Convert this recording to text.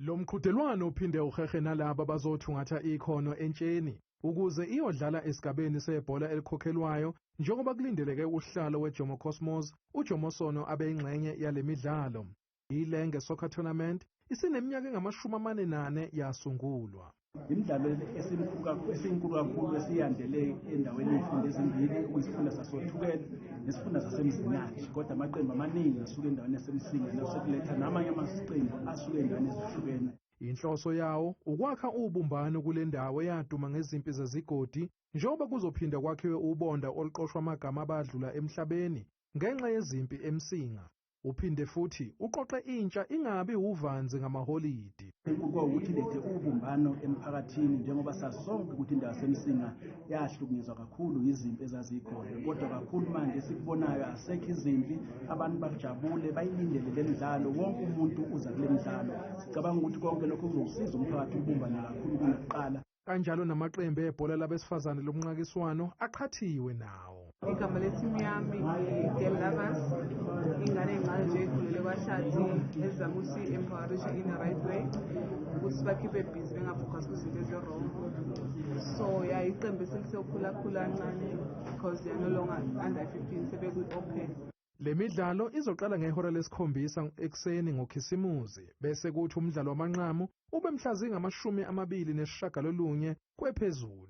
Lomqhudelwano uphinde uhehe nalabo bazothungatha ikhono entsheni ukuze iyodlala esigabeni sebhola elikhokhelwayo njengoba kulindeleke uhlalo weJomo Cosmos uJomosono abe ingxenye yale midlalo. iLenge Soccer Tournament isineminyaka engama-44 yasungulwa. Imidlalo esinkulu kakhulu esiyandele endaweni yezifunda ezimbili kuyisifunda sasothukela nesifunda sasemzinga, kodwa amaqembu amaningi asuke endaweni yaseMsinga nasekuletha namanye amaqembu asuke endaweni ezihlukene. Inhloso yawo ukwakha ubumbano kule ndawo eyaduma ngezimpi zezigodi njengoba kuzophinda kwakhiwe ubonda oluqoshwa amagama abadlula emhlabeni ngenxa yezimpi eMsinga. Uphinde futhi uqoqe intsha ingabi uvanzi ngamaholidi. Kuko ukuthi lethe ubumbano emphakathini njengoba sasonke ukuthi indawo yaseMsinga yahlukunyezwa kakhulu izimpi ezazikhona, kodwa kakhulu manje esikubonayo asekho izimpi, abantu bajabule bayilindele le midlalo, wonke umuntu uza kule midlalo. Sicabanga ukuthi konke lokho kuzosiza umphakathi ubumbane kakhulu kunokuqala. Kanjalo namaqembu ebhola labesifazane lomnqakiswano aqhathiwe nawo. Igama letimu yami i-Girl Lovers, ingane encane nje ekhulele kwaHlathi ezama ukuthi empowerishe in the right way ukuthi bakhiphe busy bengafocus kwizinto ezi-wrong. So ya iqembu eselisokhulakhula kancane because they are no longer under 15 sebekwi-open. Le midlalo izoqala ngehora lesikhombisa ekuseni ngoKhisimuzi bese kuthi umdlalo wamanqamu ube mhla zingama-29 kwephezulu.